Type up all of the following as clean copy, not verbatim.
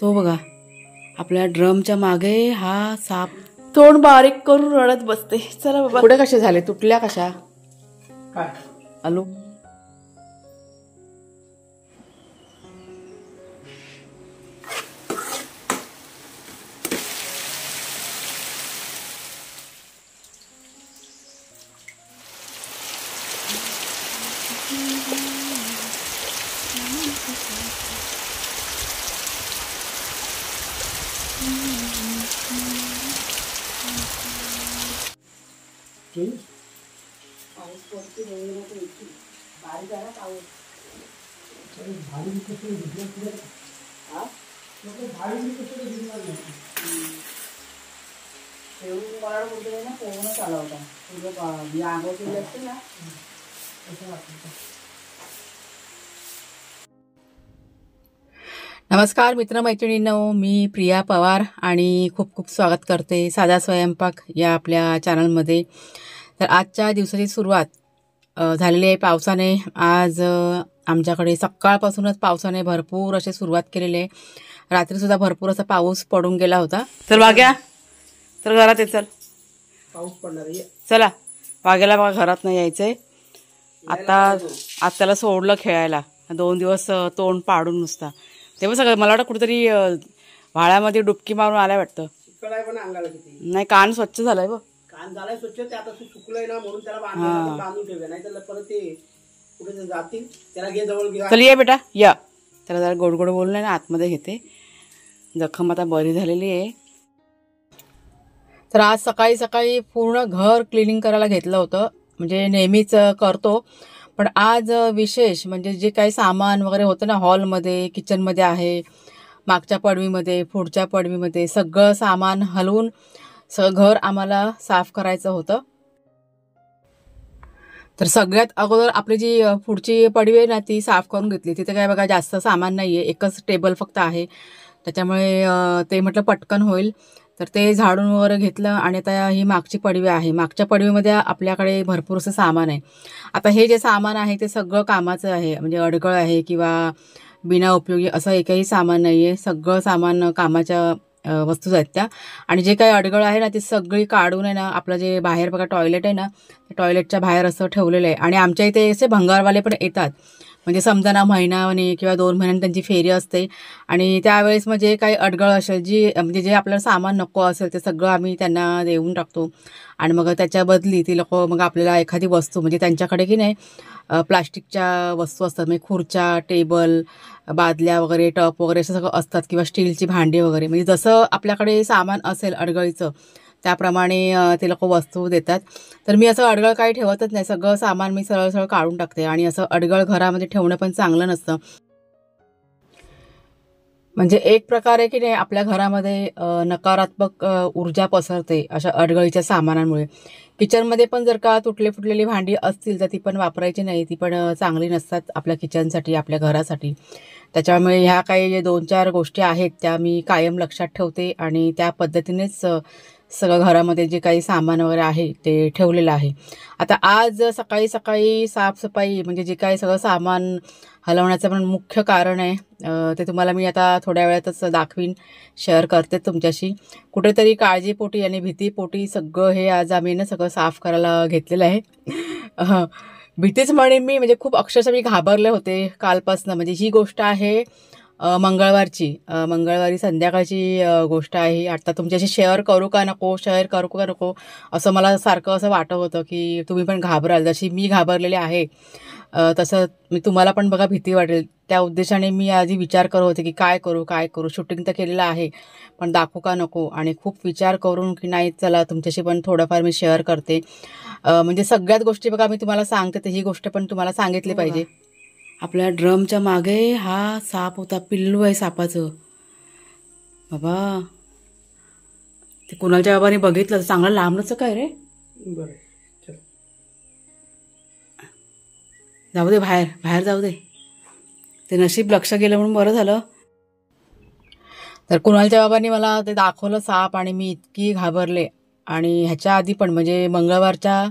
तो बघा आपल्या ड्रमच्या मागे हा साप तोंड बारीक करून रडत बसते. चला बाबा, पुढे कसे झाले, तुटल्या कशा काय आलू. नमस्कार मित्रमैत्रिणींनो, मी प्रिया पवार आणि खूप खूप स्वागत करते साधा स्वयंपाक या आपल्या चॅनलमध्ये. तर आजच्या दिवसाची सुरुवात झालेली आहे पावसाने. आज आमच्याकडे सकाळपासूनच पावसाने भरपूर अशी सुरुवात केलेली आहे. रात्रीसुद्धा भरपूर असा पाऊस पडून गेला होता. चल वाग्या, तर घरात ये, चल पाऊस पडणार आहे. चला वाग्याला बघा घरात नाही यायचंय. आता आज त्याला सोडलं खेळायला. 2 दिवस तोंड पाडून नुसता. तेव्हा सगळं मला वाटतं कुठेतरी व्हाळ्यामध्ये डुबकी मारून आलाय वाटतं. चिकलाय पण अंगाला किती. नाही, कान स्वच्छ झालाय बघ. कान झालाय स्वच्छ. ते आता सुकलंय ना म्हणून त्याला बांधून ठेवलं. नाही तर परत ते कुठे जातील. त्याला घे जवळ घे. चल ये बेटा या. त्याला जरा गोड गोड बोलून ना आतमध्ये घेते. जखम आता बरी झालेली आहे. तर आज सकाळी सकाळी पूर्ण घर क्लिनिंग करायला घेतलं होतं. म्हणजे नेहमीच करतो, पण आज विशेष म्हणजे जे काही सामान वगैरे होतं ना हॉलमध्ये, किचनमध्ये आहे, मागच्या पडवीमध्ये, पुढच्या पडवीमध्ये सगळं सामान हलवून सगळं घर आम्हाला साफ करायचं होतं. तर सगळ्यात अगोदर आपली जी पुढची पडवी आहे ना ती साफ करून घेतली. तिथे काय बघा जास्त सामान नाही आहे, एकच टेबल फक्त आहे. त्याच्यामुळे ते म्हटलं पटकन होईल. तर ते झाडून वगैरे घेतलं आणि आता ही मागची पडवी आहे. मागच्या पडवीमध्ये आपल्याकडे भरपूर असं सामान आहे. आता हे जे सामान आहे ते सगळं कामाचं आहे. म्हणजे अडगळ आहे किंवा बिना उपयोगी असं एकही सामान नाही आहे. सगळं सामान कामाच्या वस्तूच आहेत त्या. आणि जे काही अडगळ आहे ना ती सगळी काढून आहे ना, आपलं जे बाहेर बघा टॉयलेट आहे ना, टॉयलेटच्या बाहेर असं ठेवलेलं आहे. आणि आमच्या इथे असे भंगारवाले पण येतात. म्हणजे समजा ना महिनाभर किंवा 2 महिन्यांनी त्यांची फेरी असते. आणि त्यावेळेस मग जे काही अडगळ असेल, म्हणजे जे आपल्याला सामान नको असेल ते सगळं आम्ही त्यांना देऊन टाकतो. आणि मग त्याच्या बदली ती लोक मग आपल्याला एखादी वस्तू, म्हणजे त्यांच्याकडे की नाही प्लास्टिकच्या वस्तू असतात, म्हणजे खुर्च्या, टेबल, बादल्या वगैरे, टप वगैरे असं सगळं असतात, किंवा स्टीलची भांडी वगैरे. म्हणजे जसं आपल्याकडे सामान असेल अडगळीचं त्याप्रमाणे ते लोक वस्तू देतात. तर मी असं अडगळ काही ठेवतच नाही. सगळं सामान मी सरळ सरळ काढून टाकते. आणि असं अडगळ घरामध्ये ठेवणं पण चांगलं नसतं. म्हणजे एक प्रकारे की नाही आपल्या घरामध्ये नकारात्मक ऊर्जा पसरते अशा अडगळीच्या सामानांमुळे. किचनमध्ये पण जर का तुटले फुटलेली भांडी असतील तर ती पण वापरायची नाही. ती पण चांगली नसतात आपल्या किचनसाठी, आपल्या घरासाठी. त्याच्यामुळे ह्या काही जे 2-4 गोष्टी आहेत त्या मी कायम लक्षात ठेवते आणि त्या पद्धतीनेच सगळं घरामध्ये जे काही सामान वगैरे आहे ते ठेवलेलं आहे. आता आज सकाळी सकाळी साफसफाई म्हणजे जे काही सगळं सामान हलवण्याचं पण मुख्य कारण आहे. ते तुम्हाला मी आता थोड्या वेळातच दाखवीन, शेअर करते तुमच्याशी. कुठेतरी काळजीपोटी आणि भीतीपोटी सगळं हे आज आम्ही ना सगळं साफ करायला घेतलेलं आहे. भीतीच म्हणेन मी, म्हणजे खूप अक्षरशः मी घाबरले होते कालपासनं. म्हणजे ही गोष्ट आहे मंगळवारी संध्याकाळची गोष्ट आहे. आता तुमच्याशी शेअर करू का नको असं मला सारखं असं वाटत होतं की तुम्ही पण घाबराल. जशी मी घाबरलेली आहे तसं मी तुम्हाला पण बघा भीती वाटेल. त्या उद्देशाने मी आधी विचार करत होते की काय करू. शूटिंग तर केलेलं आहे, पण दाखवू का नको. आणि खूप विचार करून की नाही चला तुमच्याशी पण थोडंफार मी शेअर करते. म्हणजे सगळ्याच गोष्टी बघा मी तुम्हाला सांगते, तर ही गोष्ट पण तुम्हाला सांगितली पाहिजे. आपल्या ड्रमच्या मागे हा साप होता, पिल्लू आहे सापाचं. बाबा ते कुणालच्या बाबाने बघितलं तर चांगलं लांबच काय रे. बरं चल जाऊ दे, बाहेर जाऊ दे. ते नशीब लक्ष गेलं म्हणून बरं झालं. तर कुणालच्या बाबांनी मला ते दाखवलं साप आणि मी इतकी घाबरले. आणि ह्याच्या आधी पण म्हणजे मंगळवारच्या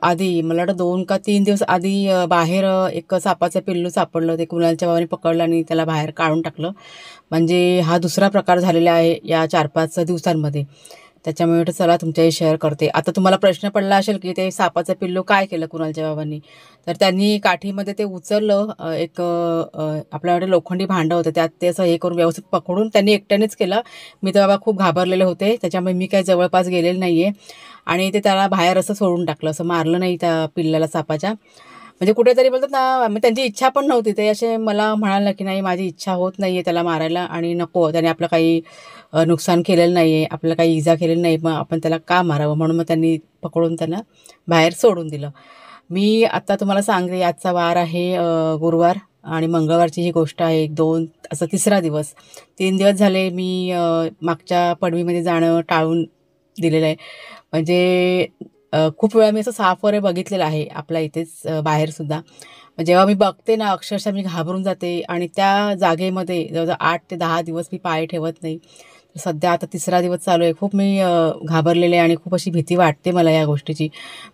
आधी मला वाटतं 2 का 3 दिवस आधी बाहेर एक सापाचं पिल्लू सापडलं. ते कुणालच्या बाबांनी पकडलं आणि त्याला बाहेर काढून टाकलं. म्हणजे हा दुसरा प्रकार झालेला आहे या 4-5 दिवसांमध्ये. त्याच्यामुळे म्हटलं चला तुमच्याशी शेअर करते. आता तुम्हाला प्रश्न पडला असेल की ते सापाचं पिल्लू काय केलं कुणालच्या बाबांनी. तर त्यांनी काठीमध्ये ते उचललं. आपल्याकडे लोखंडी भांडं होतं त्यात ते असं हे करून व्यवस्थित पकडून त्यांनी एकट्यानेच केलं. मी तर बाबा खूप घाबरलेले होते. त्याच्यामुळे मी काही जवळपास गेलेले नाही आहे. आणि ते त्याला बाहेर असं सोडून टाकलं. असं मारलं नाही त्या पिल्लाला सापाच्या. म्हणजे कुठेतरी बोलतात ना, मग त्यांची इच्छा पण नव्हती. ते असे मला म्हणाले की नाही माझी इच्छा होत नाही आहे त्याला मारायला आणि नको त्याने आपलं काही नुकसान केलेलं नाही आहे, आपल्याला काही इजा केलेली नाही, मग आपण त्याला का मारावं. म्हणून मग त्यांनी पकडून त्यांना बाहेर सोडून दिलं. मी आता तुम्हाला सांगते आजचा वार आहे गुरुवार आणि मंगळवारची ही गोष्ट आहे. 1-2 असं 3रा दिवस. 3 दिवस झाले मी मागच्या पडवीमध्ये जाणं टाळून दिलेलं आहे. म्हणजे खूप वेळा मी असं साप वगैरे बघितलेलं आहे आपल्या इथेच बाहेरसुद्धा. जेव्हा मी बघते ना अक्षरशः मी घाबरून जाते आणि त्या जागेमध्ये जवळजवळ 8 ते 10 दिवस मी पाय ठेवत नाही. सध्या आता 3रा दिवस चालू आहे. खूप मी घाबरलेले आणि खूप अशी भीती वाटते मला या गोष्टीची.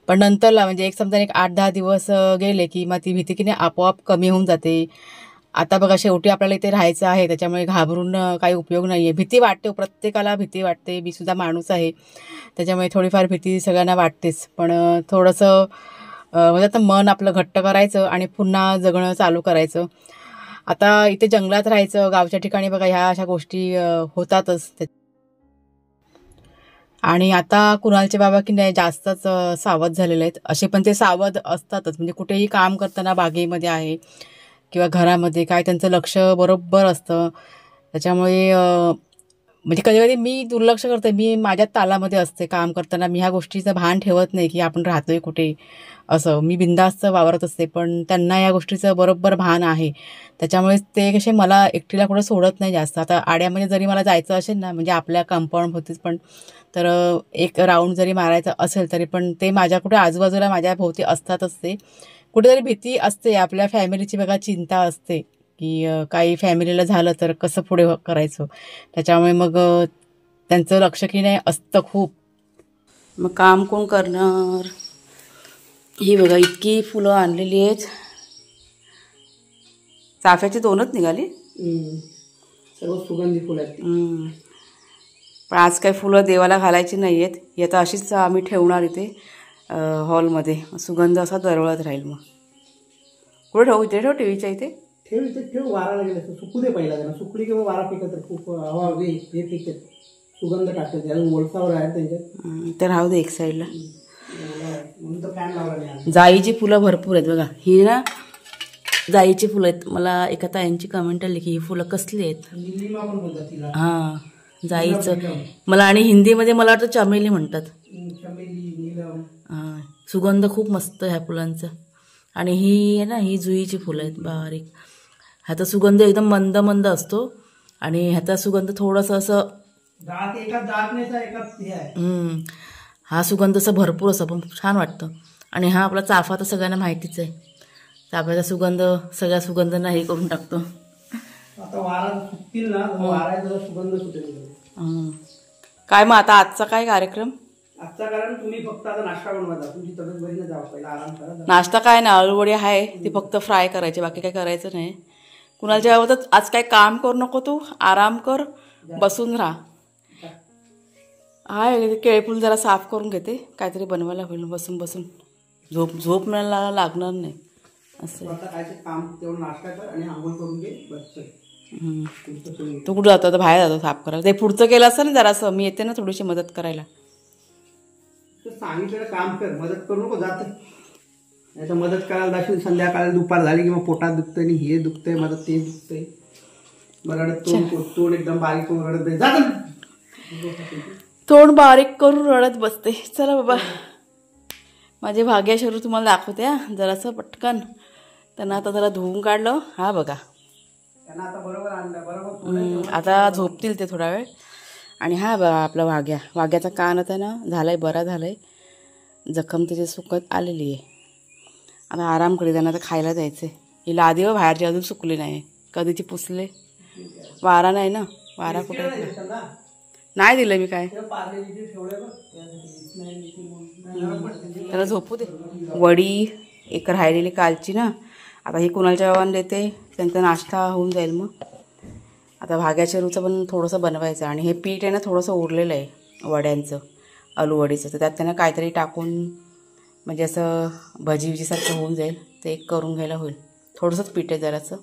पण नंतरला म्हणजे एक समजा 8-10 दिवस गेले की मग ती भीती की नाही आपोआप कमी होऊन जाते. आता बघा शेवटी आपल्याला इथे राहायचं आहे त्याच्यामुळे घाबरून काही उपयोग नाही आहे. भीती वाटते, प्रत्येकाला भीती वाटते. मी सुद्धा माणूस आहे त्याच्यामुळे थोडीफार भीती सगळ्यांना वाटतेच. पण थोडंसं म्हणजे आता मन आपलं घट्ट करायचं आणि पुन्हा जगणं चालू करायचं. आता इथे जंगलात राहायचं, गावच्या ठिकाणी बघा ह्या अशा गोष्टी होतातच. आणि आता कुणालचे बाबा की नाही जास्तच सावध झालेले आहेत. असे पण ते सावध असतातच. म्हणजे कुठेही काम करताना बागेमध्ये आहे किंवा घरामध्ये काय त्यांचं लक्ष बरोबर असतं. त्याच्यामुळे म्हणजे कधी-कधी मी दुर्लक्ष करते. मी माझ्या तालामध्ये असते काम करताना. मी ह्या गोष्टीचं भान ठेवत नाही की आपण राहतोय कुठे असं. मी बिनधास्त वावरत असते. पण त्यांना या गोष्टीचं बरोबर भान आहे. त्याच्यामुळे ते कसे मला एकटीला कुठं सोडत नाही जास्त. आता आड्यामध्ये जरी मला जायचं असेल ना म्हणजे आपल्या कंपाऊंडभोवतीच पण तर एक राऊंड जरी मारायचं असेल तरी पण ते माझ्या कुठे आजूबाजूला माझ्या भोवती असतातच ते. कुठेतरी भीती असते. आपल्या फॅमिलीची बघा चिंता असते की काही फॅमिलीला झालं तर कसं पुढे करायचं. त्याच्यामुळे मग त्यांचं लक्ष की नाही असतं खूप. मग काम कोण करणार. ही बघा इतकी फुलं आणलेली आहेत. चाफ्याची 2च निघाली. सर्व सुगंधी फुलं आहेत. पण आज काही फुलं देवाला घालायची नाही आहेत. ही आता अशीच आम्ही ठेवणार इथे हॉलमध्ये. सुगंध असा दरवळत राहील. मग कुठे ठेवू. इथे ठेव टीव्हीच्या इथे ठेव. वाराला गेलं सुकू दे पहिला त्यांना. सुकली किंवा वारा पिकत खूप हवा हे पिकत सुगंध टाकतात. अजून ओळसावर आहे त्यांच्यात. तर राहू दे एक साईडला. म्हणून तर फॅन लावला नाही. जाईची फुलं भरपूर आहेत बघा. ही ना जाईची फुलं आहेत. मला एका ताईंची कमेंट आली की ही फुलं कसली आहेत. निलिमा पण बोलतात तिला. हां जाईचं मला. आणि हिंदीमध्ये मला वाटतं चमेली म्हणतात. हां सुगंध खूप मस्त ह्या फुलांचा. आणि ही आहे ना ही जुईची फुलं आहेत बारीक. ह्याचा सुगंध एकदम मंद मंद असतो आणि ह्याचा सुगंध थोडंसं असं हा सुगंध असं भरपूर असं पण छान वाटतं. आणि हा आपला चाफा तर सगळ्यांना माहितीच आहे. चाफ्याचा सुगंध सगळ्या सुगंधांना हे करून टाकतो. काय मग आता आजचा काय कार्यक्रम. आजचा कारण तुम्ही फक्त आता नाश्ता बनवायचा. तुमची तब्येत बरी नाही जावं पहिला आराम करा. नाश्ता काय ना आळूवडी आहे ती फक्त फ्राय करायची. बाकी काय करायचं नाही. कुणालच्या बाबतीत आज काय काम करू नको. तू आराम कर बसून राहा. हाय केळफूल जरा साफ करून घेते. काहीतरी बनवायला होईल बसून बसून. झोप मला लागणार नाही असं. आता काय काम तेवढं नाश्ता कर आणि आंघोळ करून घे बस. तू कुठं जातो आता. बाहेर जातो साफ करायला. ते पुढचं केलं असतं ना जरासं. मी येते ना थोडीशी मदत करायला. सांगितलेलं काम कर. मदत करू नको जात. याचा मदत करायला जाशील संध्याकाळी दुपार झाली की मग पोटात दुखतंय आणि हे दुखतंय मदत ते दुखतंय. रडत तोंड एकदम बारीक करून रडत जात. तोंड बारीक करून रडत बसते. चला बाबा माझे भाग्य शरीर तुम्हाला दाखवते. जरासं पटकन त्यांना आता जरा धुवून काढलं. हा बघा त्यांना आता बरोबर आणलं बरोबर. आता झोपतील ते थोडा वेळ. आणि हा बघा आपला वाघ्याचा कान आता ना झालाय बरा झालाय. जखम त्याची सुकत आलेली आहे. आता आराम करी. त्यांना आता खायला द्यायचं आहे. ही लादी व बाहेरची अजून सुकली नाही. कधीची पुसले. वारा नाही ना. वारा कुठे नाही दिलं मी काय. पार्लेजीचे ठेवले बघ त्याला झोपू दे. वडी एक राहिलेली कालची ना, आता ही कुणालच्या गावाला देते, त्यांचा नाश्ता होऊन जाईल. मग आता भाग्याच्या रूचं पण थोडंसं बनवायचं. आणि हे पीठ आहे ना थोडंसं उरलेलं आहे वड्यांचं, आलू वडीचं, तर त्यात त्यांना काहीतरी टाकून म्हणजे असं भजी विजीसारखं होऊन जाईल. ते एक करून घ्यायला होईल. थोडंसंच पीठ आहे जराचं.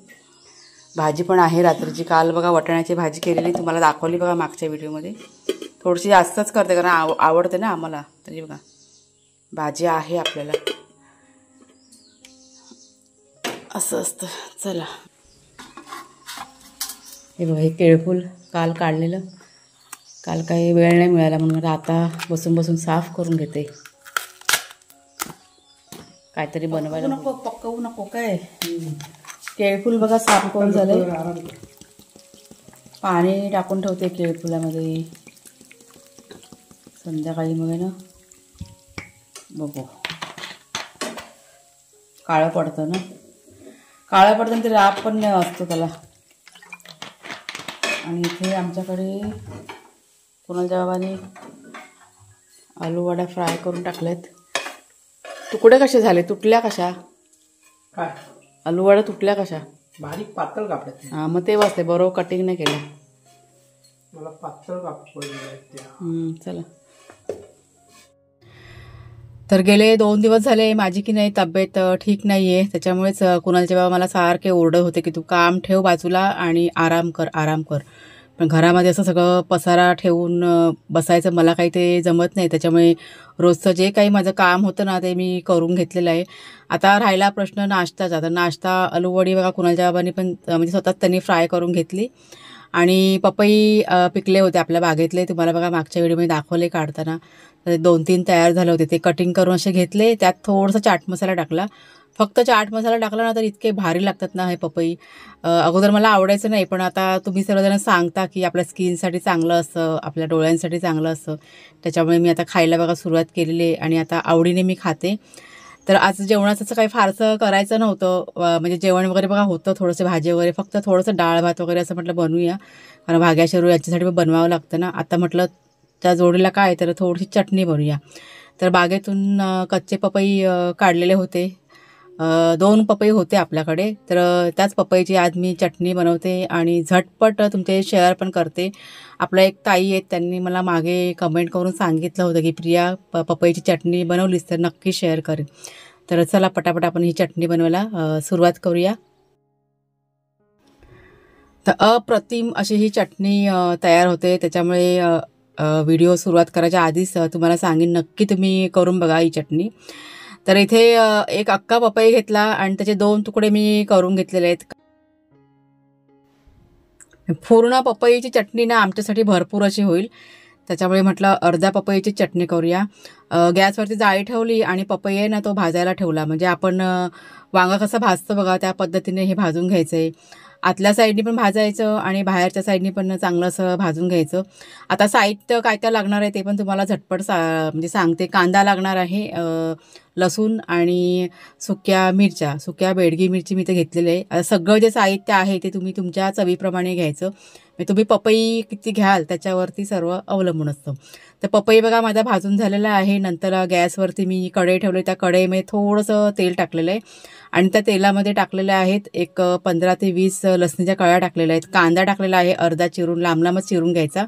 भाजी पण आहे रात्रीची. काल बघा वाटाण्याची भाजी केलेली, तुम्हाला दाखवली बघा मागच्या व्हिडिओमध्ये. थोडीशी जास्तच करते कारण आवडते ना आम्हाला. तरी बघा भाजी आहे आपल्याला, असं असतं. चला हे बघा, हे केळफूल काल काढलेलं, काल काही वेळ नाही मिळाला म्हणून आता बसून बसून साफ करून घेते. काहीतरी बनवायला नको, पक्कवू नको काय. केळफूल बघा साफ करून झालंय. पाणी टाकून ठेवते केळफुलामध्ये, संध्याकाळी मग ना बघू. काळं पडतं ना, काळं पडतं ते राब पण नाही असतो त्याला. आणि इथे आमच्याकडे कुणालच्या बाबाने आलू वडा फ्राय करून टाकलेत. तुकडे कसे झाले, तुटल्या कशा काय आलू वडा, तुटल्या कशा? बारीक पातळ कापल्यात. हां मग ते वाजते, बरोबर कटिंग नाही केलं. मला पातळ कापड. चला. तर गेले 2 दिवस झाले माझी की नाही तब्येत ठीक नाही आहे. त्याच्यामुळेच कुणालचे बाबा मला सारखे ओरडत होते की तू काम ठेव बाजूला आणि आराम कर, आराम कर. पण घरामध्ये असं सगळं पसारा ठेवून बसायचं मला काही ते जमत नाही. त्याच्यामुळे रोजचं जे काही माझं काम होतं ना ते मी करून घेतलेलं आहे. आता राहिला प्रश्न नाश्ताचा. तर नाश्ता आलूवडी बघा कुणालच्या बाबांनी पण म्हणजे स्वतःच त्यांनी फ्राय करून घेतली. आणि पपई पिकले होते आपल्या बागेतले, तुम्हाला बघा मागच्या व्हिडिओमध्ये दाखवले काढताना. 2-3 तयार झाले होते, ते कटिंग करून असे घेतले. त्यात थोडंसं चाट मसाला टाकला. फक्त चाट मसाला टाकला ना तर इतके भारी लागतात ना हे पपई. अगोदर मला आवडायचं नाही, पण आता तुम्ही सर्वजण सांगता की आपल्या स्किनसाठी चांगलं असतं, आपल्या डोळ्यांसाठी चांगलं असतं. त्याच्यामुळे मी आता खायला बघा सुरुवात केलेली आहे आणि आता आवडीने मी खाते. तर आज जेवणाचं असं काही फारसं करायचं नव्हतं. म्हणजे जेवण वगैरे बघा होतं, थोडंसं भाजी वगैरे, फक्त थोडंसं डाळ भात वगैरे असं म्हटलं बनवूया, कारण भाग्या शरू याच्यासाठी पण बनवावं लागतं ना. आता म्हटलं त्या जोडीला काय, तर थोडीशी चटणी बनवूया. तर बागेतून कच्चे पपई काढलेले होते. 2 पपई होते आपल्याकडे. तर त्याच पपईची आज मी चटणी बनवते आणि झटपट तुमचे शेअर पण करते. आपल्या एक ताई आहेत, त्यांनी मला मागे कमेंट करून सांगितलं होतं की प्रिया पपईची चटणी बनवलीस तर नक्की शेअर करेन. तर चला पटापट आपण ही चटणी बनवायला सुरुवात करूया. तर अप्रतिम अशी ही चटणी तयार होते. त्याच्यामुळे व्हिडिओ सुरुवात करायच्या आधीच तुम्हाला सांगेन, नक्की तुम्ही करून बघा ही चटणी. तर इथे एक अख्खा पपई घेतला आणि त्याचे 2 तुकडे मी करून घेतलेले आहेत. पूर्ण पपईची चटणी ना आमच्यासाठी भरपूर अशी होईल, त्याच्यामुळे म्हटलं अर्धा पपईची चटणी करूया. गॅसवरती जाळी ठेवली आणि पपई आहे ना तो भाजायला ठेवला. म्हणजे आपण वांगा कसं भाजतो बघा त्या पद्धतीने हे भाजून घ्यायचं आहे. आतल्या साईडनी पण भाजायचं आणि बाहेरच्या साईडनी पण चांगलं असं भाजून घ्यायचं. आता साहित्य काय काय लागणार आहे ते पण तुम्हाला झटपट म्हणजे सांगते. कांदा लागणार आहे, लसूण आणि सुक्या बेडगी मिरची मी ते घेतलेले आहे. आता सगळं जे साहित्य आहे ते तुम्ही तुमच्या चवीप्रमाणे घ्यायचं. म्हणजे तुम्ही पपई किती घ्याल त्याच्यावरती सर्व अवलंबून असतं. तर पपई बघा माझा भाजून झालेला आहे. नंतर गॅसवरती मी कढई ठेवली, त्या कढईमध्ये थोडंसं तेल टाकलेलं आहे आणि त्या तेलामध्ये टाकलेल्या आहेत एक 15 ते 20 लसणीच्या कळ्या टाकलेल्या आहेत. कांदा टाकलेला आहे अर्धा चिरून, लांब लांबच चिरून घ्यायचा.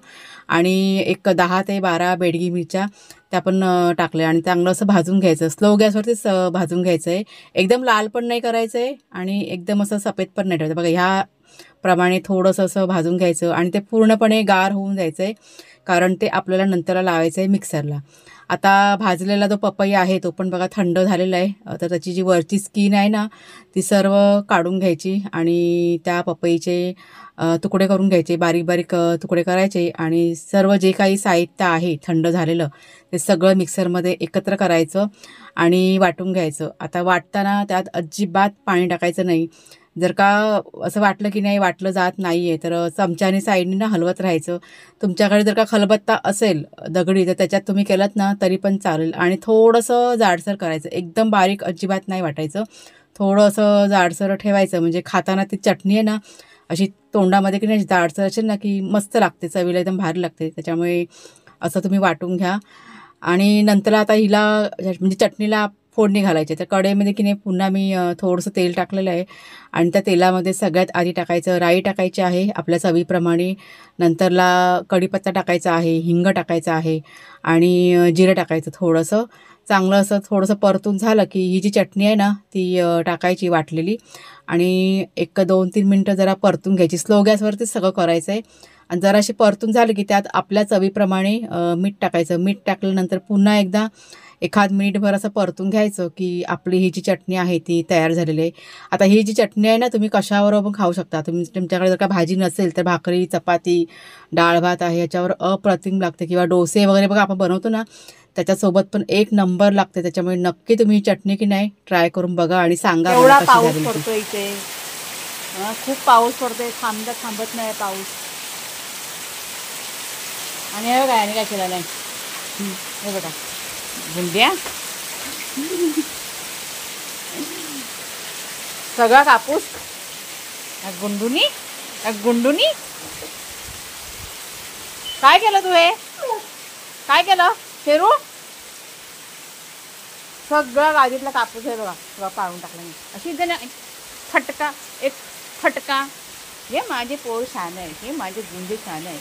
आणि एक 10 ते 12 बेडगी मिरच्या त्या पण टाकल्या आणि चांगलं असं भाजून घ्यायचं. स्लो गॅसवरतीच भाजून घ्यायचं आहे. एकदम लाल पण नाही करायचं आहे आणि एकदम असं सफेद पण नाही ठेवायचं. बघा ह्या प्रमाणे थोडंसं असं भाजून घ्यायचं आणि ते पूर्णपणे गार होऊन जायचं आहे, कारण ते आपल्याला नंतर लावायचं आहे मिक्सरला. आता भाजलेला जो पपई आहे तो पण बघा थंड झालेला आहे. तर त्याची जी वरची स्किन आहे ना ती सर्व काढून घ्यायची आणि त्या पपईचे तुकडे करून घ्यायचे, बारीक बारीक तुकडे करायचे आणि सर्व जे काही साहित्य आहे थंड झालेलं ते सगळं मिक्सरमध्ये एकत्र करायचं आणि वाटून घ्यायचं. आता वाटताना त्यात अजिबात पाणी टाकायचं नाही. जर का असं वाटलं की नाही वाटलं जात नाही आहे तर चमच्याने साईडने ना हलवत राहायचं. तुमच्याकडे जर का खलबत्ता असेल दगडी तर त्याच्यात तुम्ही केलात ना तरी पण चालेल. आणि थोडंसं जाडसर करायचं, एकदम बारीक अजिबात नाही वाटायचं. थोडं असं जाडसर ठेवायचं म्हणजे खाताना ती चटणी आहे ना अशी तोंडामध्ये की नाही जाडसर असेल ना की मस्त लागते, चवीला एकदम भारी लागते. त्याच्यामुळे असं तुम्ही वाटून घ्या. आणि नंतर आता हिला म्हणजे चटणीला फोडणी घालायची. तर कढईमध्ये की नाही पुन्हा मी थोडंसं तेल टाकलेलं आहे आणि त्या तेलामध्ये सगळ्यात आधी टाकायचं राई टाकायची आहे आपल्या चवीप्रमाणे. नंतरला कढीपत्ता टाकायचा आहे, हिंग टाकायचं आहे आणि जिरं टाकायचं थोडंसं. चांगलं असं थोडंसं परतून झालं की ही जी चटणी आहे ना ती टाकायची वाटलेली आणि 1-2-3 मिनटं जरा परतून घ्यायची. स्लो गॅसवरतीच सगळं करायचं आहे. आणि जराशी परतून झालं की त्यात आपल्या चवीप्रमाणे मीठ टाकायचं. मीठ टाकल्यानंतर पुन्हा एकदा एखाद मिनिटभर असं परतून घ्यायचं की आपली ही जी चटणी आहे ती तयार झालेली आहे. आता ही जी चटणी आहे ना तुम्ही कशावर पण खाऊ शकता. तुमच्याकडे जर का भाजी नसेल तर भाकरी, चपाती, डाळ भात आहे याच्यावर अप्रतिम लागते किंवा डोसे वगैरे बघा आपण बनवतो ना त्याच्यासोबत पण एक नंबर लागते. त्याच्यामुळे नक्की तुम्ही ही चटणी की नाही ट्राय करून बघा आणि सांगा एवढा कशी पाऊस झाली ती. पडतो इथे, खूप पाऊस पडतोय, थांबत नाही पाऊस. आणि हे बघा याने काय केलं नाही, हे बघा गुंड्या सगळा कापूस गुंडुनी काय केलं तू? हे काय केलं शेरू? सगळा गाडीतला कापूस आहे बघा सगळं पाळून टाकला मी. अशी जण फटका एक फटका. हे माझे पोर छान आहे, हे माझे गुंडे छान आहे.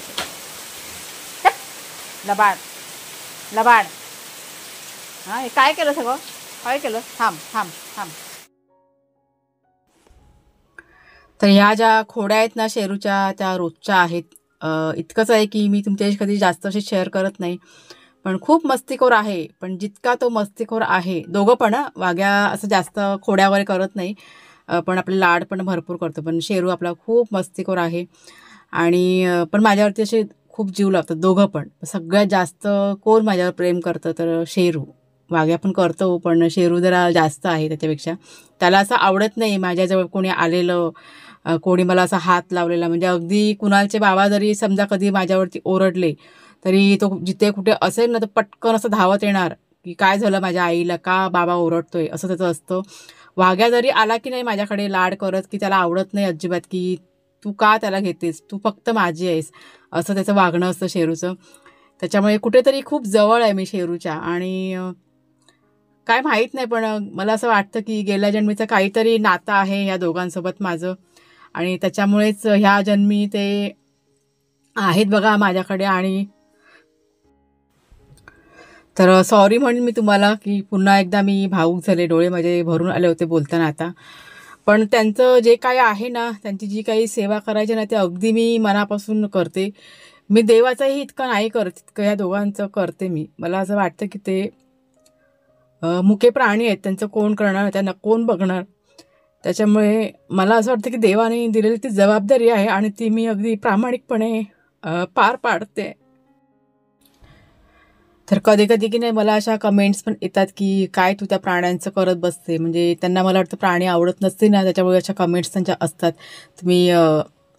लबाड लबाड. हां हे काय केलं सगळं? काय केलं? थांब थांब थांब. तर ह्या ज्या खोड्या आहेत ना शेरूच्या त्या रोजच्या आहेत. इतकंच आहे की मी तुमच्याशी कधी जास्त असे शेअर करत नाही, पण खूप मस्तीखोर आहे. पण जितका तो मस्तीखोर आहे दोघं पण वाघ्या असं जास्त खोड्या वगैरे करत नाही, पण आपले लाड पण भरपूर करतो. पण शेरू आपला खूप मस्तीखोर आहे आणि पण माझ्यावरती असे खूप जीव लावतात दोघं पण. सगळ्यात जास्त कोण माझ्यावर प्रेम करतं तर शेरू. वाघ्या पण करतो पण शेरू जरा जास्त आहे त्याच्यापेक्षा. त्याला असं आवडत नाही माझ्याजवळ कोणी आलेलं, कोणी मला असा हात लावलेला. म्हणजे अगदी कुणालचे बाबा जरी समजा कधी माझ्यावरती ओरडले तरी तो जिथे कुठे असेल ना तर पटकन असं धावत येणार की काय झालं माझ्या आईला, का बाबा ओरडतोय, असं त्याचं असतं. वाघ्या जरी आला की नाही माझ्याकडे लाड करत की त्याला आवडत नाही अजिबात की तू का त्याला घेतेस, तू फक्त माझी आहेस, असं त्याचं वागणं असतं शेरूचं. त्याच्यामुळे कुठेतरी खूप जवळ आहे मी शेरूच्या. आणि काय माहीत नाही पण मला असं वाटतं की गेल्या जन्मीचं काहीतरी नातं आहे ह्या दोघांसोबत माझं आणि त्याच्यामुळेच ह्या जन्मी ते आहेत बघा माझ्याकडे. आणि तर सॉरी म्हणून मी तुम्हाला की पुन्हा एकदा मी भावूक झाले, डोळे माझे भरून आले होते बोलताना आता. पण त्यांचं जे काही आहे ना, त्यांची जी काही सेवा करायची ना ते अगदी मी मनापासून करते. मी देवाचंही इतकं नाही करत इतकं ह्या दोघांचं करते मी. मला असं वाटतं की ते मुके प्राणी आहेत, त्यांचं कोण करणार, त्यांना कोण बघणार. त्याच्यामुळे मला असं वाटतं की देवाने दिलेली ती जबाबदारी आहे आणि ती मी अगदी प्रामाणिकपणे पार पाडते. तर कधी कधी की नाही मला अशा कमेंट्स पण येतात की काय तू त्या प्राण्यांचं करत बसते. म्हणजे त्यांना मला वाटतं प्राणी आवडत नसते ना, त्याच्यामुळे अशा कमेंट्स त्यांच्या असतात. तुम्ही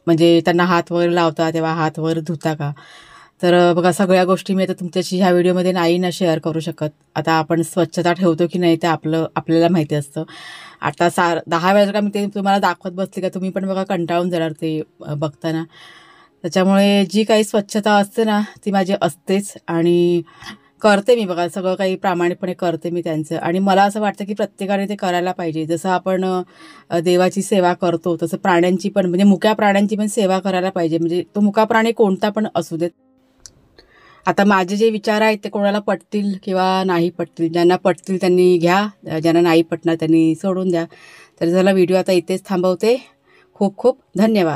म्हणजे त्यांना हात वगैरे लावता तेव्हा हात वगैरे धुता का. तर बघा सगळ्या गोष्टी मी आता तुमच्याशी ह्या व्हिडिओमध्ये नाही ना शेअर करू शकत. आता आपण स्वच्छता ठेवतो की नाही ते आपल्याला माहिती असतं. आता 10 वेळा जर का मी ते तुम्हाला दाखवत बसले का तुम्ही पण बघा कंटाळून जाणार ते बघताना. त्याच्यामुळे जी काही स्वच्छता असते ना ती माझी असतेच आणि करते मी बघा सगळं काही प्रामाणिकपणे करते मी त्यांचं. आणि मला असं वाटतं की प्रत्येकाने ते करायला पाहिजे. जसं आपण देवाची सेवा करतो तसं प्राण्यांची पण म्हणजे मुक्या प्राण्यांची पण सेवा करायला पाहिजे. म्हणजे तो मुका प्राणी कोणता पण असू देत. आता माझे जे विचार आहेत ते कोणाला पटतील किंवा नाही पटतील. ज्यांना पटतील त्यांनी घ्या, ज्यांना नाही पटणार त्यांनी सोडून द्या. तर चला व्हिडिओ आता इथेच थांबवते. खूप खूप धन्यवाद.